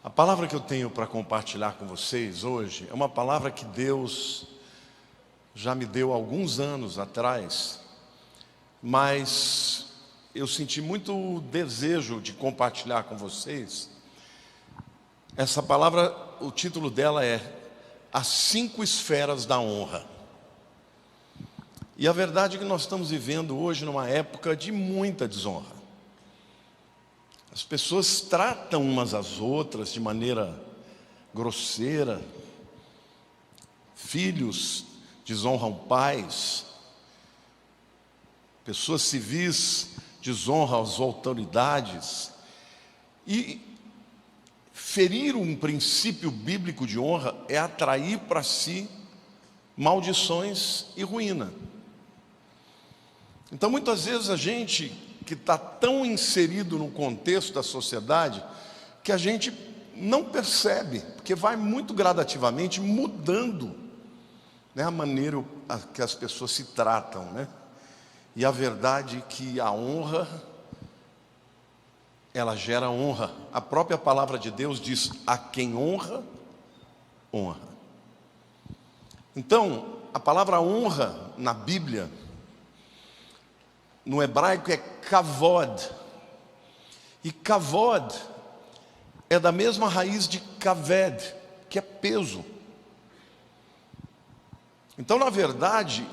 A palavra que eu tenho para compartilhar com vocês hoje é uma palavra que Deus já me deu há alguns anos atrás, mas eu senti muito desejo de compartilhar com vocês. Essa palavra, o título dela é As 5 Esferas da Honra. E a verdade é que nós estamos vivendo hoje numa época de muita desonra. As pessoas tratam umas às outras de maneira grosseira. Filhos desonram pais. Pessoas civis desonram as autoridades. E ferir um princípio bíblico de honra é atrair para si maldições e ruína. Então, muitas vezes a gente que está tão inserido no contexto da sociedade que a gente não percebe, porque vai muito gradativamente mudando, né, a maneira que as pessoas se tratam, né? E a verdade é que a honra, ela gera honra. A própria palavra de Deus diz: a quem honra, honra. Então, a palavra honra na Bíblia, no hebraico é kavod. E kavod é da mesma raiz de kaved, que é peso. Então, na verdade,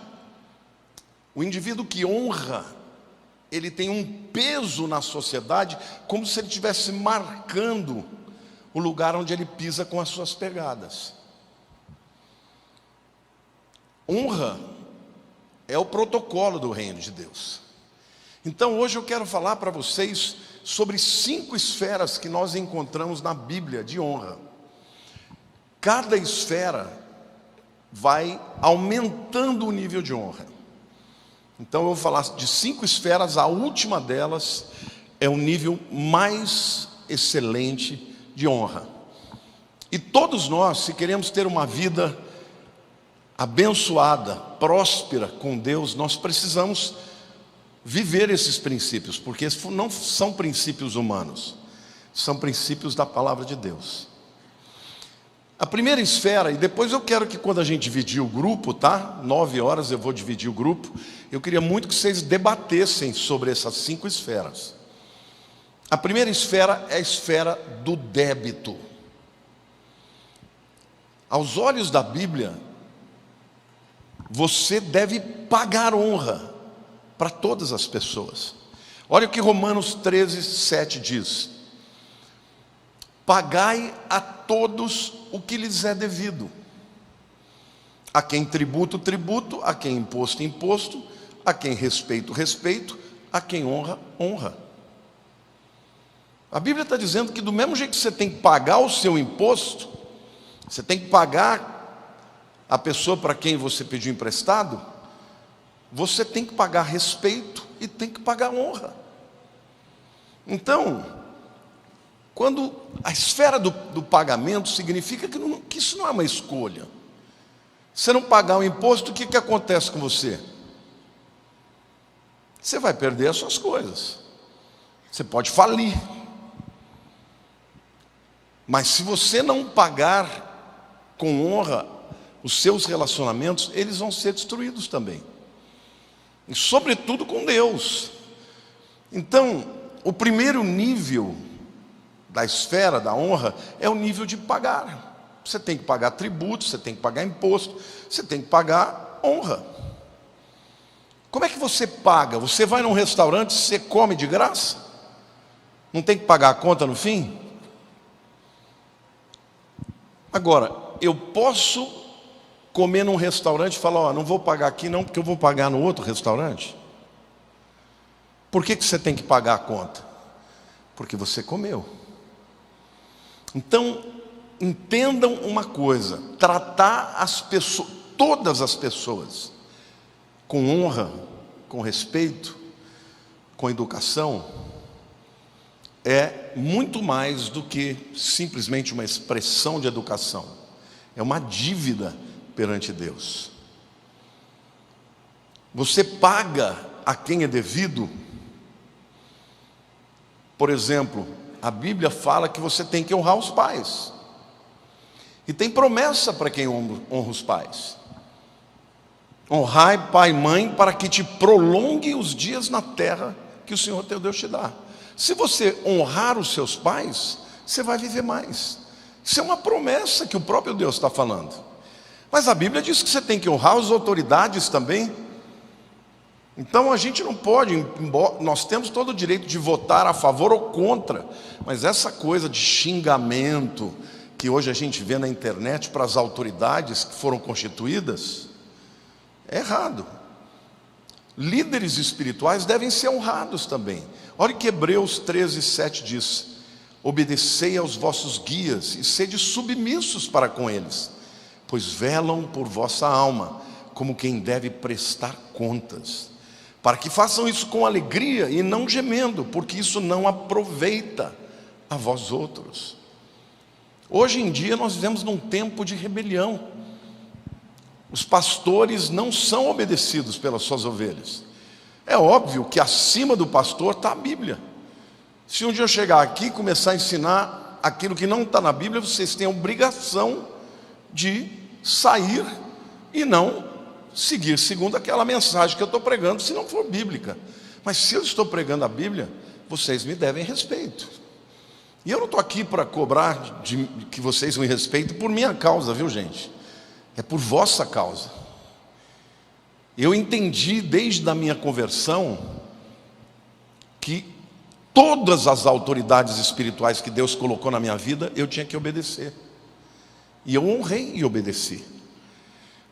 o indivíduo que honra, ele tem um peso na sociedade, como se ele estivesse marcando o lugar onde ele pisa com as suas pegadas. Honra é o protocolo do reino de Deus. Então hoje eu quero falar para vocês sobre 5 esferas que nós encontramos na Bíblia de honra. Cada esfera vai aumentando o nível de honra. Então eu vou falar de 5 esferas, a última delas é o nível mais excelente de honra. E todos nós, se queremos ter uma vida abençoada, próspera com Deus, nós precisamos viver esses princípios, porque não são princípios humanos, são princípios da palavra de Deus. A primeira esfera, e depois eu quero que quando a gente dividir o grupo, tá? 9 horas eu vou dividir o grupo. Eu queria muito que vocês debatessem sobre essas 5 esferas. A primeira esfera é a esfera do débito. Aos olhos da Bíblia, você deve pagar honra para todas as pessoas. Olha o que Romanos 13:7 diz: pagai a todos o que lhes é devido. A quem tributo, tributo. A quem imposto, imposto. A quem respeito, respeito. A quem honra, honra. A Bíblia está dizendo que do mesmo jeito que você tem que pagar o seu imposto, você tem que pagar a pessoa para quem você pediu emprestado, você tem que pagar respeito e tem que pagar honra. Então, quando a esfera do pagamento significa que isso não é uma escolha. Você não pagar o imposto, o que acontece com você? Você vai perder as suas coisas. Você pode falir. Mas se você não pagar com honra os seus relacionamentos, eles vão ser destruídos também. E sobretudo com Deus. Então, o primeiro nível da esfera da honra é o nível de pagar. Você tem que pagar tributo, você tem que pagar imposto, você tem que pagar honra. Como é que você paga? Você vai num restaurante, você come de graça? Não tem que pagar a conta no fim? Agora, eu posso comer num restaurante e falar: ó, não vou pagar aqui não, porque eu vou pagar no outro restaurante? Por que você tem que pagar a conta? Porque você comeu. Então, entendam uma coisa: tratar as pessoas, todas as pessoas, com honra, com respeito, com educação, é muito mais do que simplesmente uma expressão de educação. É uma dívida perante Deus. Você paga a quem é devido. Por exemplo, a Bíblia fala que você tem que honrar os pais. E tem promessa para quem honra os pais. Honrai pai e mãe para que te prolongue os dias na terra que o Senhor teu Deus te dá. Se você honrar os seus pais, você vai viver mais. Isso é uma promessa que o próprio Deus está falando. Mas a Bíblia diz que você tem que honrar as autoridades também. Então a gente não pode, nós temos todo o direito de votar a favor ou contra, mas essa coisa de xingamento que hoje a gente vê na internet para as autoridades que foram constituídas, é errado. Líderes espirituais devem ser honrados também. Olha que Hebreus 13:7 diz: obedecei aos vossos guias e sede submissos para com eles, pois velam por vossa alma, como quem deve prestar contas, para que façam isso com alegria e não gemendo, porque isso não aproveita a vós outros. Hoje em dia nós vivemos num tempo de rebelião. Os pastores não são obedecidos pelas suas ovelhas. É óbvio que acima do pastor está a Bíblia. Se um dia eu chegar aqui e começar a ensinar aquilo que não está na Bíblia, vocês têm a obrigação de sair e não seguir segundo aquela mensagem que eu estou pregando, se não for bíblica. Mas se eu estou pregando a Bíblia, vocês me devem respeito. E eu não estou aqui para cobrar que vocês me respeitem por minha causa, viu, gente? É por vossa causa. Eu entendi desde a minha conversão que todas as autoridades espirituais que Deus colocou na minha vida, eu tinha que obedecer. E eu honrei e obedeci.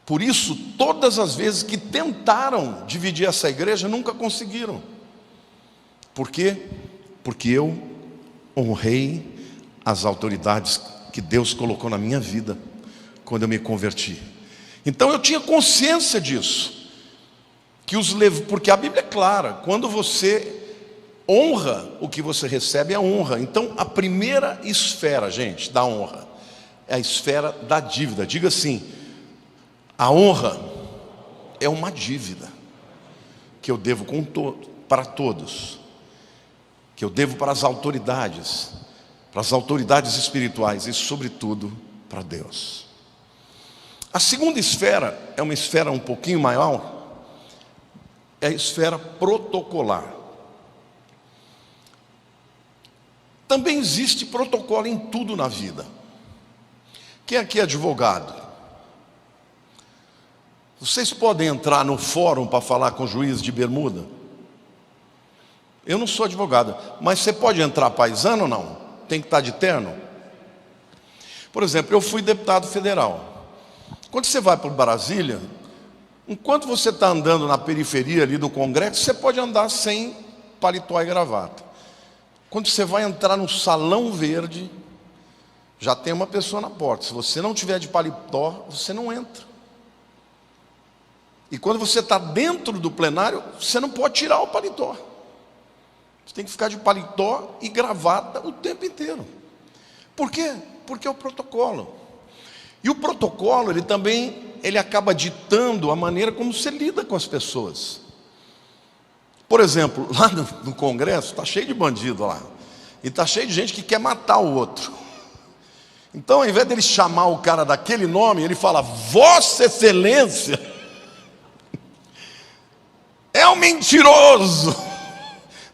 Por isso, todas as vezes que tentaram dividir essa igreja, nunca conseguiram. Por quê? Porque eu honrei as autoridades que Deus colocou na minha vida quando eu me converti. Então eu tinha consciência disso, porque a Bíblia é clara: quando você honra, o que você recebe é honra. Então a primeira esfera, gente, da honra é a esfera da dívida. Diga assim: a honra é uma dívida que eu devo para todos, que eu devo para as autoridades espirituais e, sobretudo, para Deus. A segunda esfera é uma esfera um pouquinho maior, é a esfera protocolar. Também existe protocolo em tudo na vida. Quem aqui é advogado? Vocês podem entrar no fórum para falar com o juiz de bermuda? Eu não sou advogado, mas você pode entrar paisano ou não? Tem que estar de terno? Por exemplo, eu fui deputado federal. Quando você vai para Brasília, enquanto você está andando na periferia ali do Congresso, você pode andar sem paletó e gravata. Quando você vai entrar no Salão Verde, já tem uma pessoa na porta. Se você não tiver de paletó, você não entra. E quando você está dentro do plenário, você não pode tirar o paletó. Você tem que ficar de paletó e gravata o tempo inteiro. Por quê? Porque é o protocolo. E o protocolo, ele acaba ditando a maneira como você lida com as pessoas. Por exemplo, lá no Congresso, está cheio de bandido lá. E está cheio de gente que quer matar o outro. Então, ao invés dele chamar o cara daquele nome, ele fala: Vossa Excelência é um mentiroso.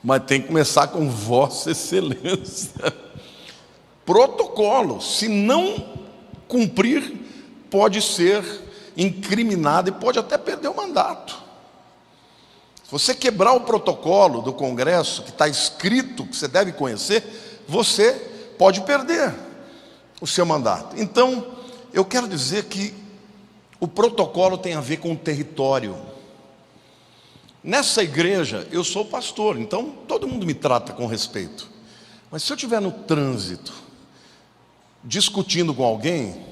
Mas tem que começar com Vossa Excelência. Protocolo. Se não cumprir, pode ser incriminado e pode até perder o mandato. Se você quebrar o protocolo do Congresso, que está escrito, que você deve conhecer, você pode perder o seu mandato. Então, eu quero dizer que o protocolo tem a ver com o território. Nessa igreja, eu sou pastor, então todo mundo me trata com respeito. Mas se eu estiver no trânsito, discutindo com alguém,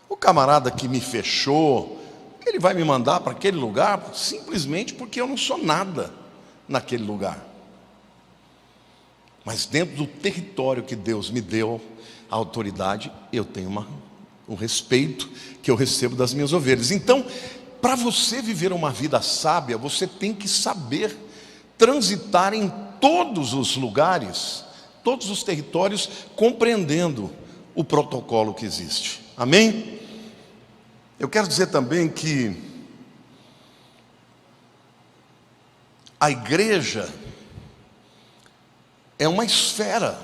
o camarada que me fechou, ele vai me mandar para aquele lugar simplesmente porque eu não sou nada naquele lugar. Mas dentro do território que Deus me deu, a autoridade, eu tenho um respeito que eu recebo das minhas ovelhas. Então, para você viver uma vida sábia, você tem que saber transitar em todos os lugares todos os territórios, compreendendo o protocolo que existe. Amém? Eu quero dizer também que a igreja é uma esfera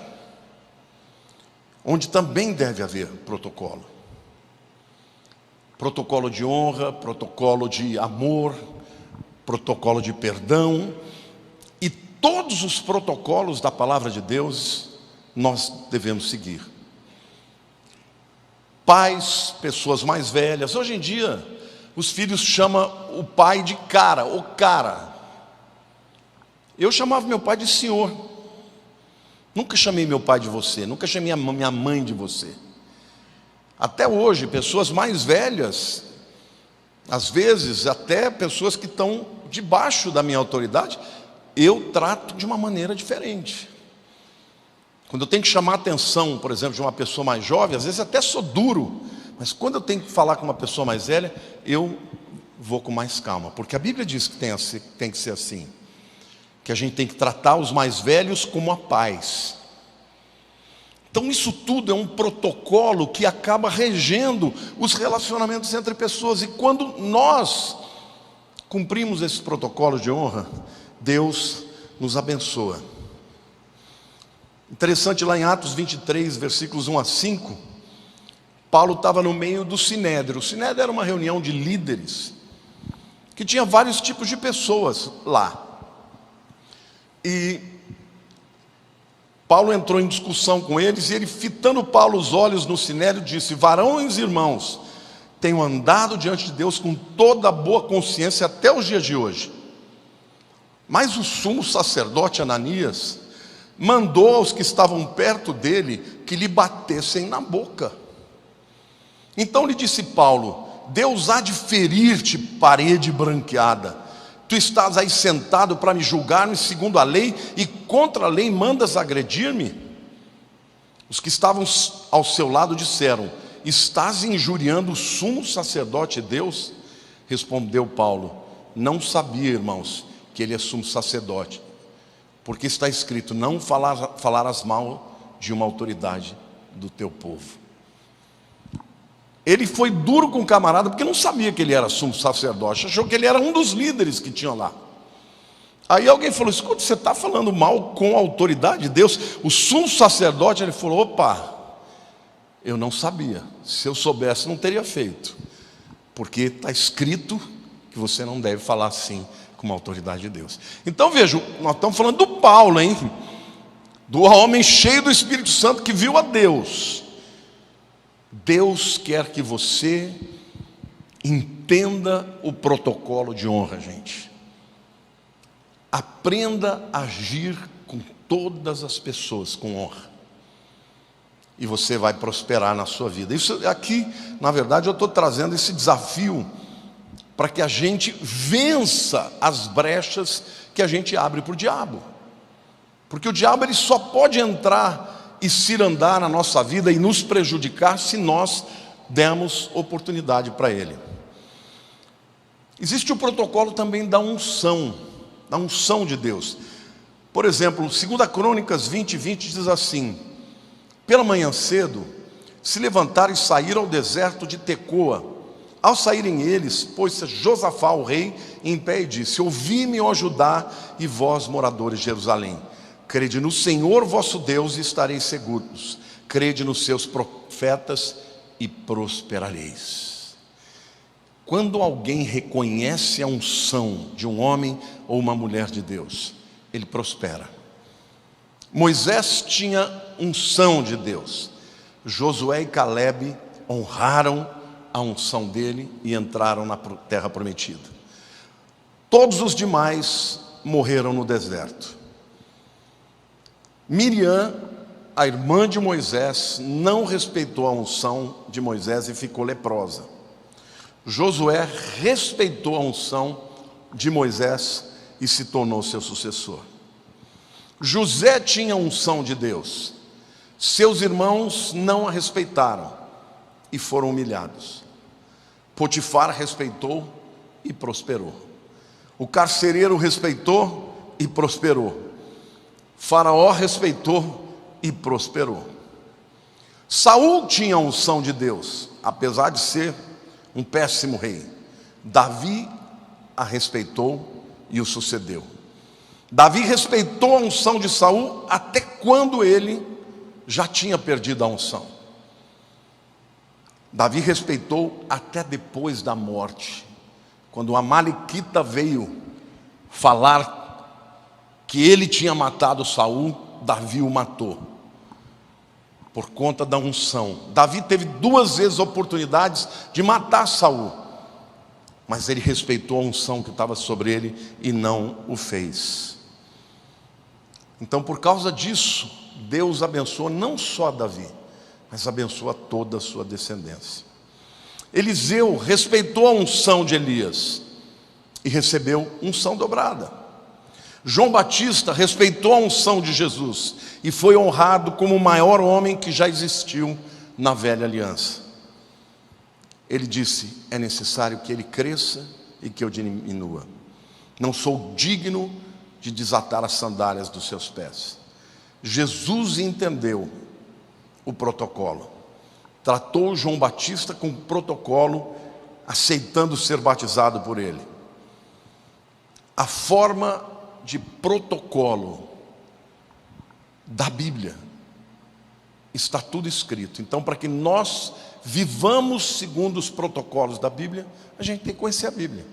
onde também deve haver protocolo. Protocolo de honra, protocolo de amor, protocolo de perdão, e todos os protocolos da palavra de Deus nós devemos seguir. Pais, pessoas mais velhas. Hoje em dia, os filhos chamam o pai de cara, o cara. Eu chamava meu pai de senhor. Nunca chamei meu pai de você, nunca chamei minha mãe de você. Até hoje, pessoas mais velhas, às vezes até pessoas que estão debaixo da minha autoridade, eu trato de uma maneira diferente. Quando eu tenho que chamar a atenção, por exemplo, de uma pessoa mais jovem, às vezes até sou duro, mas quando eu tenho que falar com uma pessoa mais velha, eu vou com mais calma, porque a Bíblia diz que tem que ser assim, que a gente tem que tratar os mais velhos como a pais. Então isso tudo é um protocolo que acaba regendo os relacionamentos entre pessoas, e quando nós cumprimos esse protocolo de honra, Deus nos abençoa. Interessante, lá em Atos 23, versículos 1 a 5, Paulo estava no meio do Sinédrio. O Sinédrio era uma reunião de líderes, que tinha vários tipos de pessoas lá. E Paulo entrou em discussão com eles, e ele, fitando Paulo os olhos no Sinédrio, disse: varões e irmãos, tenho andado diante de Deus com toda a boa consciência até os dias de hoje. Mas o sumo sacerdote Ananias mandou aos que estavam perto dele que lhe batessem na boca. Então lhe disse Paulo: Deus há de ferir-te, parede branqueada. Tu estás aí sentado para me julgar-me segundo a lei, e contra a lei mandas agredir-me? Os que estavam ao seu lado disseram: estás injuriando o sumo sacerdote de Deus? Respondeu Paulo: não sabia, irmãos, que ele é sumo sacerdote, porque está escrito: não falarás mal de uma autoridade do teu povo. Ele foi duro com o camarada, porque não sabia que ele era sumo sacerdote, achou que ele era um dos líderes que tinham lá. Aí alguém falou: escuta, você está falando mal com a autoridade de Deus, o sumo sacerdote? Ele falou: opa, eu não sabia, se eu soubesse não teria feito, porque está escrito que você não deve falar assim com a autoridade de Deus. Então vejam, nós estamos falando do Paulo, hein? Do homem cheio do Espírito Santo que viu a Deus. Deus quer que você entenda o protocolo de honra, gente. Aprenda a agir com todas as pessoas com honra, e você vai prosperar na sua vida. Isso aqui, na verdade, eu estou trazendo esse desafio para que a gente vença as brechas que a gente abre para o diabo. Porque o diabo, ele só pode entrar e cirandar na nossa vida e nos prejudicar se nós dermos oportunidade para ele. Existe o protocolo também da unção de Deus. Por exemplo, 2 Crônicas 20:20 diz assim: pela manhã cedo se levantaram e saíram ao deserto de Tecoa. Ao saírem eles, pôs-se Josafá o rei em pé e disse: ouvi-me, ó Judá, e vós, moradores de Jerusalém, crede no Senhor vosso Deus e estareis seguros, crede nos seus profetas e prosperareis. Quando alguém reconhece a unção de um homem ou uma mulher de Deus, ele prospera. Moisés tinha unção de Deus. Josué e Calebe honraram a unção dele e entraram na terra prometida. Todos os demais morreram no deserto. Miriam, a irmã de Moisés, não respeitou a unção de Moisés e ficou leprosa. Josué respeitou a unção de Moisés e se tornou seu sucessor. José tinha a unção de Deus. Seus irmãos não a respeitaram e foram humilhados. Potifar respeitou e prosperou. O carcereiro respeitou e prosperou. Faraó respeitou e prosperou. Saul tinha a unção de Deus, apesar de ser um péssimo rei. Davi a respeitou e o sucedeu. Davi respeitou a unção de Saul até quando ele já tinha perdido a unção. Davi respeitou até depois da morte, quando o amalequita veio falar que ele tinha matado Saul, Davi o matou, por conta da unção. Davi teve 2 vezes oportunidades de matar Saul, mas ele respeitou a unção que estava sobre ele e não o fez. Então, por causa disso, Deus abençoa não só Davi, mas abençoa toda a sua descendência. Eliseu respeitou a unção de Elias e recebeu unção dobrada. João Batista respeitou a unção de Jesus e foi honrado como o maior homem que já existiu na velha aliança. Ele disse: é necessário que ele cresça e que eu diminua. Não sou digno de desatar as sandálias dos seus pés. Jesus entendeu o protocolo. Tratou João Batista com protocolo, aceitando ser batizado por ele. A forma de protocolo da Bíblia está tudo escrito. Então, para que nós vivamos segundo os protocolos da Bíblia, a gente tem que conhecer a Bíblia,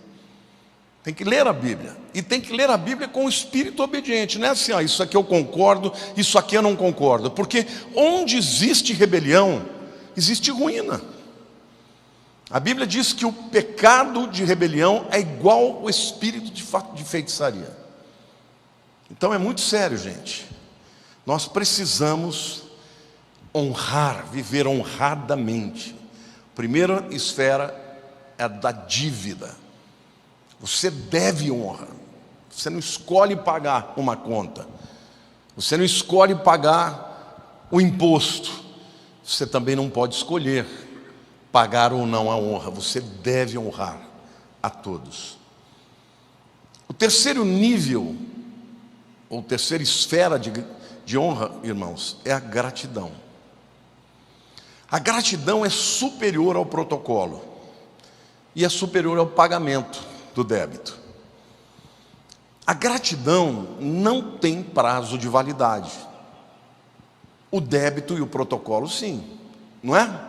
tem que ler a Bíblia, e tem que ler a Bíblia com o espírito obediente. Não é assim, isso aqui eu concordo, isso aqui eu não concordo, porque onde existe rebelião, existe ruína. A Bíblia diz que o pecado de rebelião é igual ao espírito de feitiçaria. Então é muito sério, gente. Nós precisamos honrar, viver honradamente. Primeira esfera é a da dívida. Você deve honra. Você não escolhe pagar uma conta. Você não escolhe pagar o imposto. Você também não pode escolher pagar ou não a honra. Você deve honrar a todos. O terceiro nível, ou terceira esfera de honra, irmãos, é a gratidão. A gratidão é superior ao protocolo e é superior ao pagamento do débito. A gratidão não tem prazo de validade. O débito e o protocolo, sim, não é?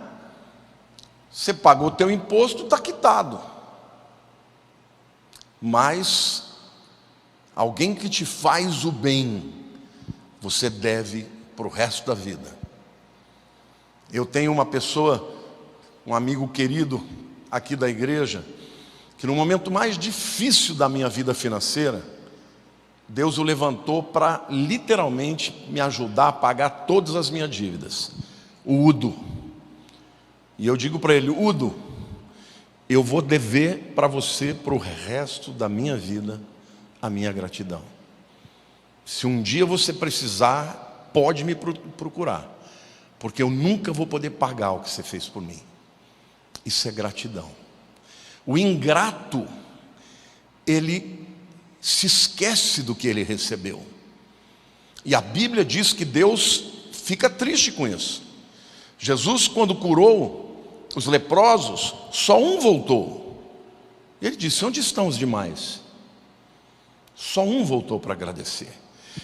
Você pagou o teu imposto, está quitado. Mas alguém que te faz o bem, você deve para o resto da vida. Eu tenho uma pessoa, um amigo querido aqui da igreja, que no momento mais difícil da minha vida financeira, Deus o levantou para literalmente me ajudar a pagar todas as minhas dívidas. O Udo. E eu digo para ele: Udo, eu vou dever para você, para o resto da minha vida, a minha gratidão. Se um dia você precisar, pode me procurar, porque eu nunca vou poder pagar o que você fez por mim. Isso é gratidão. O ingrato, ele se esquece do que ele recebeu. E a Bíblia diz que Deus fica triste com isso. Jesus, quando curou os leprosos, só um voltou. Ele disse: onde estão os demais? Só um voltou para agradecer.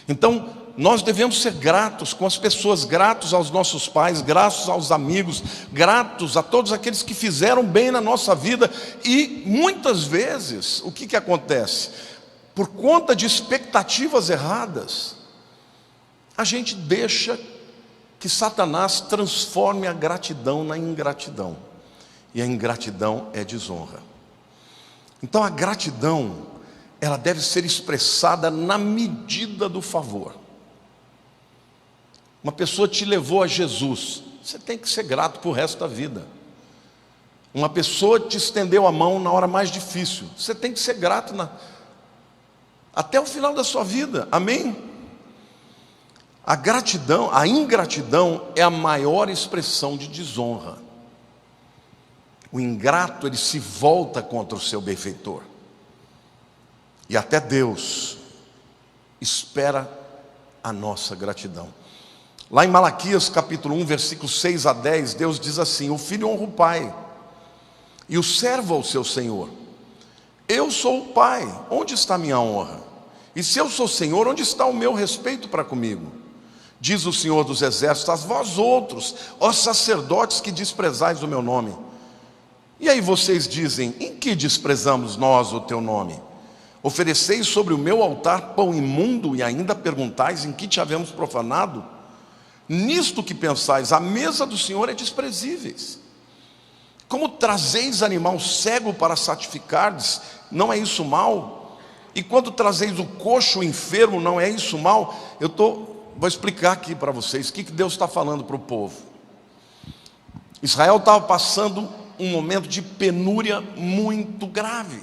Então, nós devemos ser gratos com as pessoas, gratos aos nossos pais, gratos aos amigos, gratos a todos aqueles que fizeram bem na nossa vida. E muitas vezes, o que acontece? Por conta de expectativas erradas, a gente deixa que Satanás transforme a gratidão na ingratidão. E a ingratidão é desonra. Então a gratidão, ela deve ser expressada na medida do favor. Uma pessoa te levou a Jesus, você tem que ser grato para o resto da vida. Uma pessoa te estendeu a mão na hora mais difícil, você tem que ser grato até o final da sua vida, amém? A gratidão, a ingratidão é a maior expressão de desonra. O ingrato, ele se volta contra o seu benfeitor. E até Deus espera a nossa gratidão. Lá em Malaquias capítulo 1, versículos 6 a 10, Deus diz assim: o filho honra o pai, e o servo ao seu senhor. Eu sou o pai, onde está a minha honra? E se eu sou senhor, onde está o meu respeito para comigo? Diz o Senhor dos exércitos: a vós outros, ó sacerdotes que desprezais o meu nome. E aí vocês dizem: em que desprezamos nós o teu nome? Ofereceis sobre o meu altar pão imundo, e ainda perguntais: em que te havemos profanado? Nisto que pensais, a mesa do Senhor é desprezíveis. Como trazeis animal cego para sacrificardes, não é isso mal? E quando trazeis o coxo enfermo, não é isso mal? Vou explicar aqui para vocês o que Deus está falando para o povo. Israel estava passando um momento de penúria muito grave.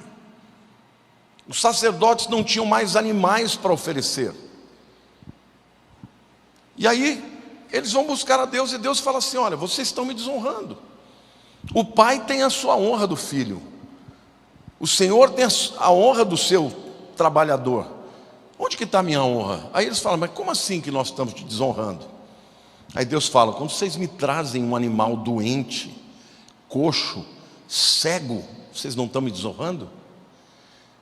Os sacerdotes não tinham mais animais para oferecer. E aí eles vão buscar a Deus, e Deus fala assim: olha, vocês estão me desonrando. O pai tem a sua honra do filho, o Senhor tem a honra do seu trabalhador. Onde que está a minha honra? Aí eles falam: mas como assim que nós estamos te desonrando? Aí Deus fala: quando vocês me trazem um animal doente, coxo, cego, vocês não estão me desonrando?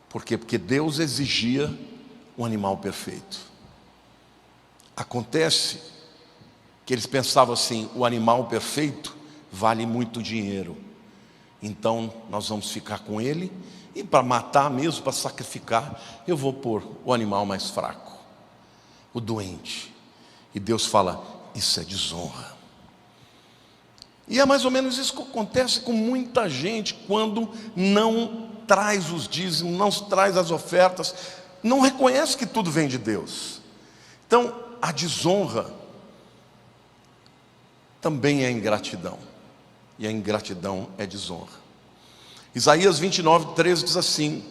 Por quê? Porque Deus exigia um animal perfeito. Acontece que eles pensavam assim: o animal perfeito vale muito dinheiro, então nós vamos ficar com ele, e para matar mesmo, para sacrificar, eu vou pôr o animal mais fraco, o doente. E Deus fala: isso é desonra. E é mais ou menos isso que acontece com muita gente quando não traz os dízimos, não traz as ofertas, não reconhece que tudo vem de Deus. Então a desonra também é ingratidão, e a ingratidão é desonra. Isaías 29, 13 diz assim: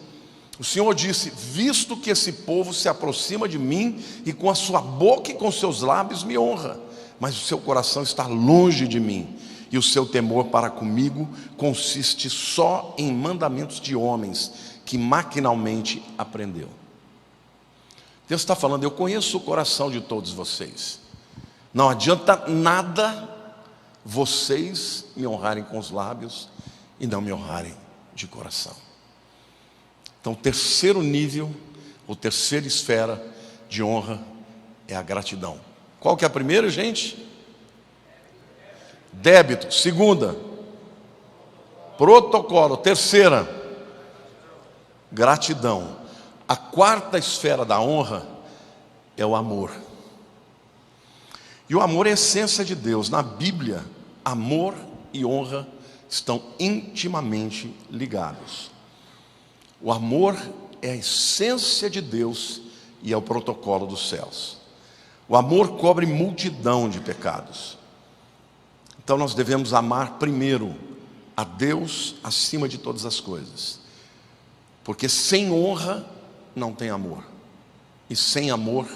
o Senhor disse: visto que esse povo se aproxima de mim, e com a sua boca e com seus lábios me honra, mas o seu coração está longe de mim, e o seu temor para comigo consiste só em mandamentos de homens, que maquinalmente aprendeu. Deus está falando: eu conheço o coração de todos vocês, não adianta nada vocês me honrarem com os lábios e não me honrarem de coração. Então o terceiro nível, ou terceira esfera de honra é a gratidão. Qual que é a primeira, gente? Débito. Segunda, protocolo. Terceira, gratidão. A quarta esfera da honra é o amor. E o amor é a essência de Deus. Na Bíblia, amor e honra estão intimamente ligados. O amor é a essência de Deus e é o protocolo dos céus. O amor cobre multidão de pecados. Então nós devemos amar primeiro a Deus acima de todas as coisas, porque sem honra não tem amor, e sem amor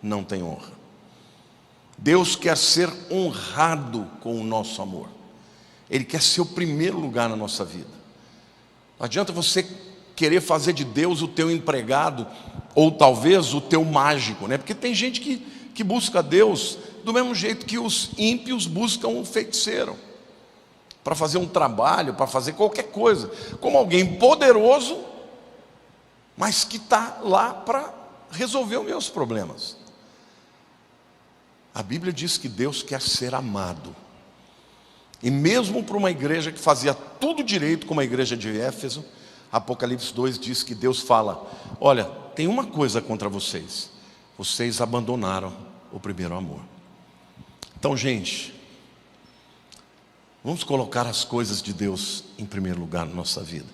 não tem honra. Deus quer ser honrado com o nosso amor. Ele quer ser o primeiro lugar na nossa vida. Não adianta você querer fazer de Deus o teu empregado, ou talvez o teu mágico, né? Porque tem gente que busca Deus do mesmo jeito que os ímpios buscam um feiticeiro, para fazer um trabalho, para fazer qualquer coisa, como alguém poderoso, mas que está lá para resolver os meus problemas. A Bíblia diz que Deus quer ser amado. E mesmo para uma igreja que fazia tudo direito, como a igreja de Éfeso, Apocalipse 2 diz que Deus fala: olha, tem uma coisa contra vocês: vocês abandonaram o primeiro amor. Então, gente, vamos colocar as coisas de Deus em primeiro lugar na nossa vida.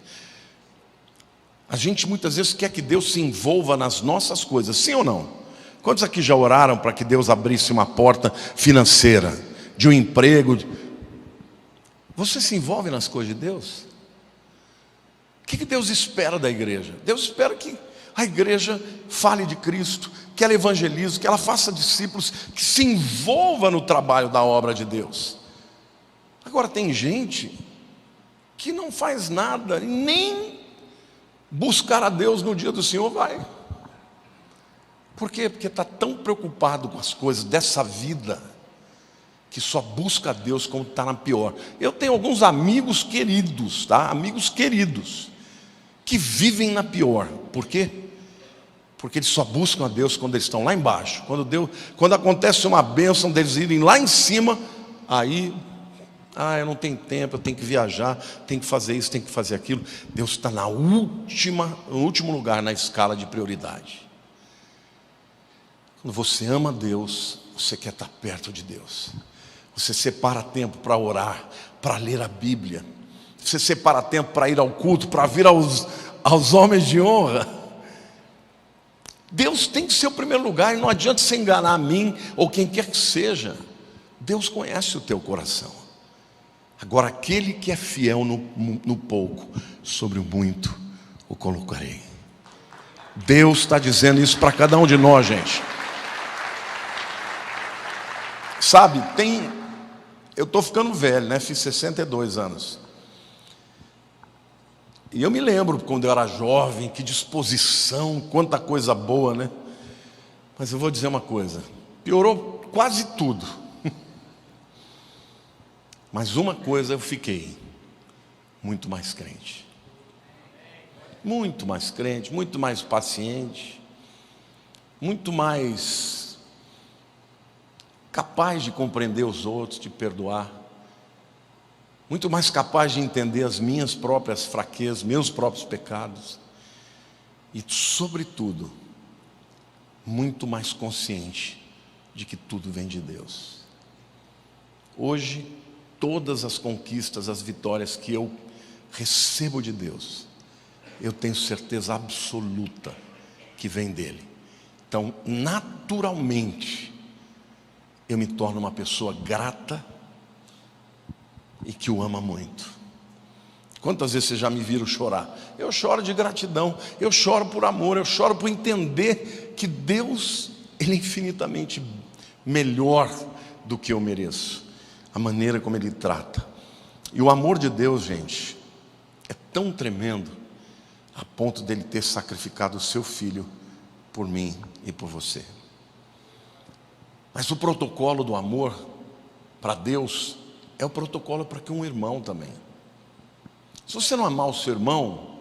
A gente muitas vezes quer que Deus se envolva nas nossas coisas, sim ou não? Quantos aqui já oraram para que Deus abrisse uma porta financeira, de um emprego? Você se envolve nas coisas de Deus? O que Deus espera da igreja? Deus espera que a igreja fale de Cristo, que ela evangelize, que ela faça discípulos, que se envolva no trabalho da obra de Deus. Agora tem gente que não faz nada, nem buscar a Deus no dia do Senhor vai. Por quê? Porque está tão preocupado com as coisas dessa vida, que só busca a Deus quando está na pior. Eu tenho alguns amigos queridos, tá? Amigos queridos, que vivem na pior. Por quê? Porque eles só buscam a Deus quando eles estão lá embaixo. Quando acontece uma bênção deles irem lá em cima, aí, eu não tenho tempo, eu tenho que viajar, tenho que fazer isso, tenho que fazer aquilo. Deus está no último lugar na escala de prioridade. Quando você ama Deus, você quer estar perto de Deus. Você separa tempo para orar, para ler a Bíblia. Você separa tempo para ir ao culto, para vir aos homens de honra. Deus tem que ser o primeiro lugar, e não adianta você enganar a mim ou quem quer que seja. Deus conhece o teu coração. Agora, aquele que é fiel no pouco, sobre o muito o colocarei. Deus está dizendo isso para cada um de nós, gente. Sabe, eu estou ficando velho, né? Fiz 62 anos. E eu me lembro quando eu era jovem, que disposição, quanta coisa boa, né? Mas eu vou dizer uma coisa: piorou quase tudo. Mas uma coisa eu fiquei: muito mais crente. Muito mais crente, muito mais paciente, muito mais capaz de compreender os outros, de perdoar, muito mais capaz de entender as minhas próprias fraquezas, meus próprios pecados, e, sobretudo, muito mais consciente de que tudo vem de Deus. Hoje, todas as conquistas, as vitórias que eu recebo de Deus, eu tenho certeza absoluta que vem dele. Então, naturalmente, eu me torno uma pessoa grata e que o ama muito. Quantas vezes vocês já me viram chorar? Eu choro de gratidão, eu choro por amor, eu choro por entender que Deus, Ele é infinitamente melhor do que eu mereço. A maneira como Ele trata. E o amor de Deus, gente, é tão tremendo, a ponto dele ter sacrificado o seu filho por mim e por você. Mas o protocolo do amor para Deus é o protocolo para que um irmão também. Se você não amar o seu irmão,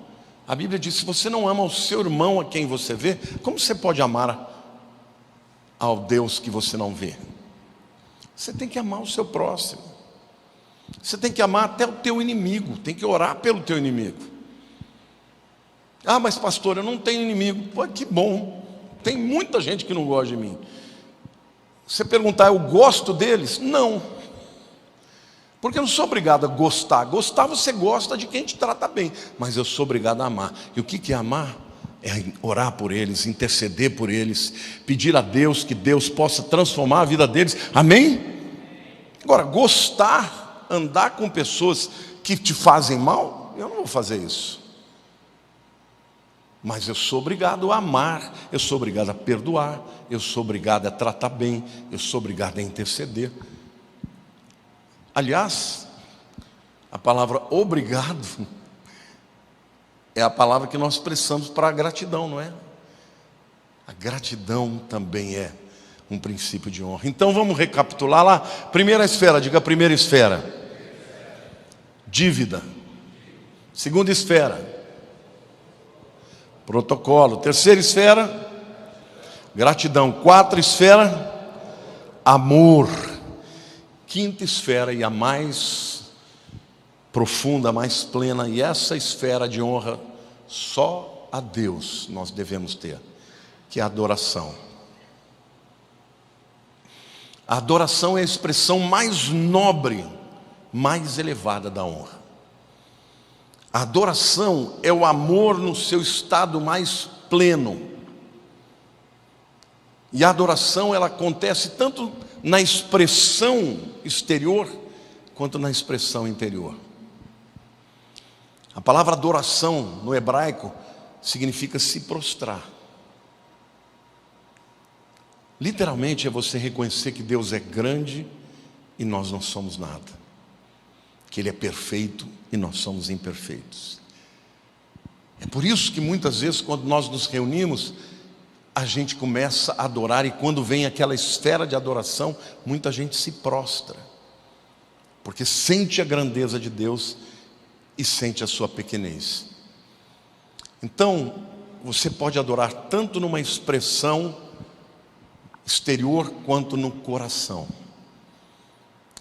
a Bíblia diz: se você não ama o seu irmão a quem você vê, como você pode amar ao Deus que você não vê? Você tem que amar o seu próximo. Você tem que amar até o teu inimigo. Tem que orar pelo teu inimigo. Mas pastor, eu não tenho inimigo. Pô, que bom. Tem muita gente que não gosta de mim. Você perguntar, eu gosto deles? Não. Porque eu não sou obrigado a gostar. Gostar, você gosta de quem te trata bem. Mas eu sou obrigado a amar. E o que é amar? É orar por eles, interceder por eles, pedir a Deus que Deus possa transformar a vida deles. Amém? Agora, gostar, andar com pessoas que te fazem mal, eu não vou fazer isso. Mas eu sou obrigado a amar, eu sou obrigado a perdoar, eu sou obrigado a tratar bem, eu sou obrigado a interceder. Aliás, a palavra obrigado é a palavra que nós precisamos para a gratidão, não é? A gratidão também é um princípio de honra. Então vamos recapitular lá. Primeira esfera, diga primeira esfera: dívida. Segunda esfera: protocolo. Terceira esfera: gratidão. Quarta esfera: amor. Quinta esfera, e a mais profunda, a mais plena, e essa esfera de honra só a Deus nós devemos ter, que é a adoração. A adoração é a expressão mais nobre, mais elevada da honra. A adoração é o amor no seu estado mais pleno. E a adoração, ela acontece tanto na expressão exterior quanto na expressão interior. A palavra adoração no hebraico significa se prostrar. Literalmente é você reconhecer que Deus é grande e nós não somos nada, que Ele é perfeito e nós somos imperfeitos. É por isso que muitas vezes, quando nós nos reunimos, a gente começa a adorar, e quando vem aquela esfera de adoração, muita gente se prostra, porque sente a grandeza de Deus e sente a sua pequenez. Então, você pode adorar tanto numa expressão exterior quanto no coração.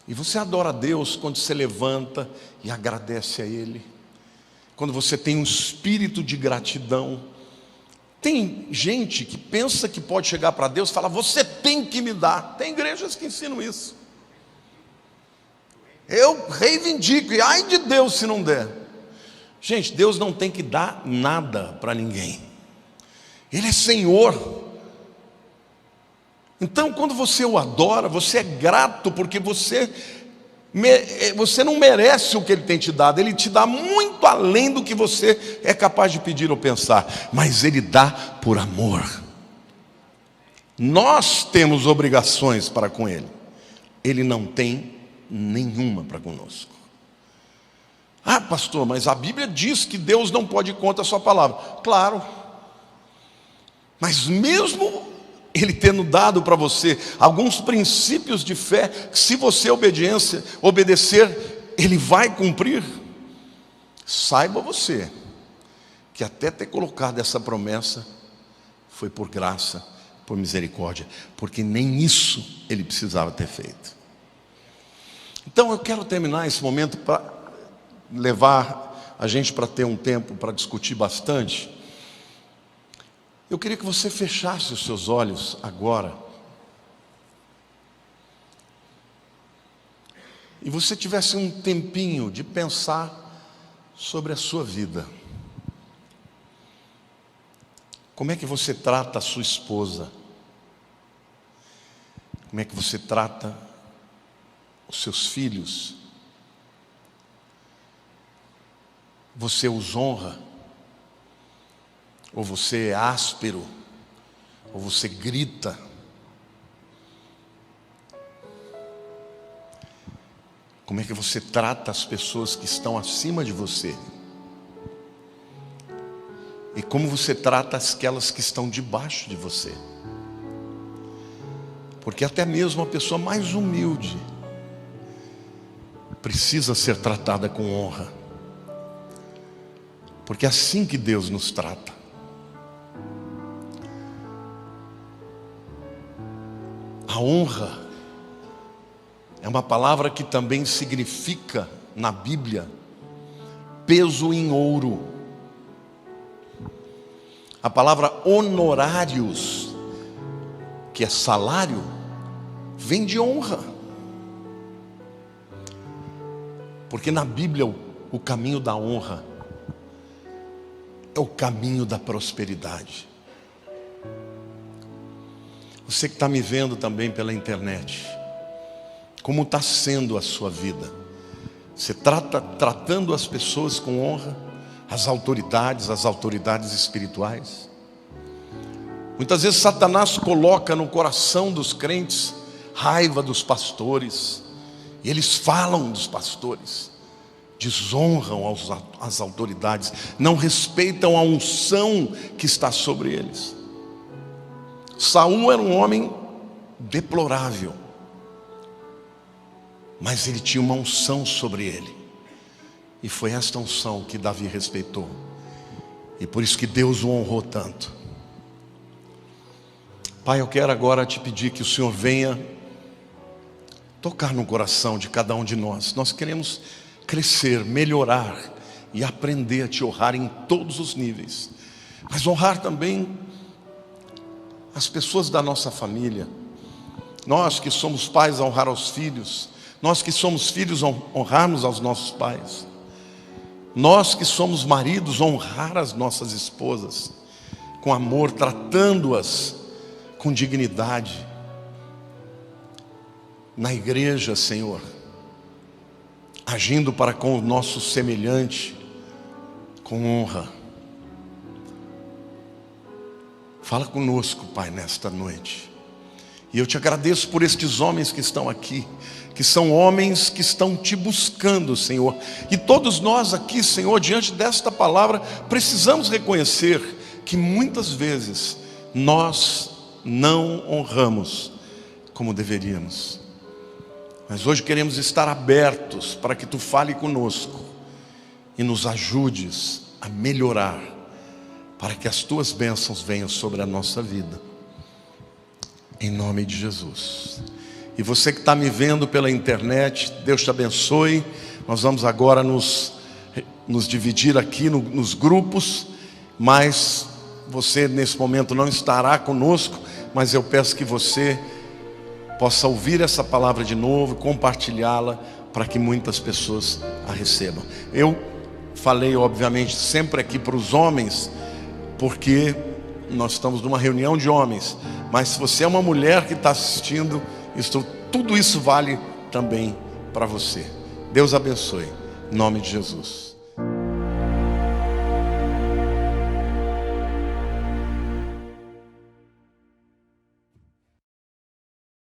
E você adora a Deus quando você levanta e agradece a Ele, quando você tem um espírito de gratidão. Tem gente que pensa que pode chegar para Deus e falar: você tem que me dar. Tem igrejas que ensinam isso. Eu reivindico, e ai de Deus se não der. Gente, Deus não tem que dar nada para ninguém. Ele é Senhor. Então, quando você o adora, você é grato, porque você não merece o que Ele tem te dado. Ele te dá muito além do que você é capaz de pedir ou pensar, mas Ele dá por amor. Nós temos obrigações para com Ele, Ele não tem nenhuma para conosco. Ah, pastor, mas a Bíblia diz que Deus não pode ir contra a sua palavra. Claro, mas mesmo Ele tendo dado para você alguns princípios de fé, se você obedecer, Ele vai cumprir. Saiba você que até ter colocado essa promessa foi por graça, por misericórdia, porque nem isso Ele precisava ter feito. Então eu quero terminar esse momento para levar a gente para ter um tempo para discutir bastante. Eu queria que você fechasse os seus olhos agora e você tivesse um tempinho de pensar sobre a sua vida. Como é que você trata a sua esposa? Como é que você trata os seus filhos? Você os honra? Ou você é áspero? Ou você grita? Como é que você trata as pessoas que estão acima de você? E como você trata aquelas que estão debaixo de você? Porque até mesmo a pessoa mais humilde precisa ser tratada com honra. Porque é assim que Deus nos trata. A honra é uma palavra que também significa, na Bíblia, peso em ouro. A palavra honorários, que é salário, vem de honra. Porque na Bíblia o caminho da honra é o caminho da prosperidade. Você que está me vendo também pela internet, como está sendo a sua vida? Você tratando as pessoas com honra, as autoridades espirituais? Muitas vezes Satanás coloca no coração dos crentes raiva dos pastores, e eles falam dos pastores, desonram as autoridades, não respeitam a unção que está sobre eles. Saul era um homem deplorável, mas ele tinha uma unção sobre ele, e foi esta unção que Davi respeitou, e por isso que Deus o honrou tanto. Pai, eu quero agora te pedir que o Senhor venha tocar no coração de cada um de nós. Nós queremos crescer, melhorar e aprender a te honrar em todos os níveis, mas honrar também as pessoas da nossa família. Nós que somos pais, honrar aos filhos. Nós que somos filhos, honrarmos aos nossos pais. Nós que somos maridos, honrar as nossas esposas com amor, tratando-as com dignidade. Na igreja, Senhor, agindo para com o nosso semelhante com honra. Fala conosco, Pai, nesta noite. E eu te agradeço por estes homens que estão aqui, que são homens que estão te buscando, Senhor. E todos nós aqui, Senhor, diante desta palavra, precisamos reconhecer que muitas vezes nós não honramos como deveríamos. Mas hoje queremos estar abertos para que tu fale conosco e nos ajudes a melhorar, para que as tuas bênçãos venham sobre a nossa vida, em nome de Jesus. E você que está me vendo pela internet, Deus te abençoe. Nós vamos agora nos dividir aqui nos grupos, mas você nesse momento não estará conosco, mas eu peço que você possa ouvir essa palavra de novo, compartilhá-la, para que muitas pessoas a recebam. Eu falei, obviamente, sempre aqui para os homens, porque nós estamos numa reunião de homens, mas se você é uma mulher que está assistindo, tudo isso vale também para você. Deus abençoe, em nome de Jesus.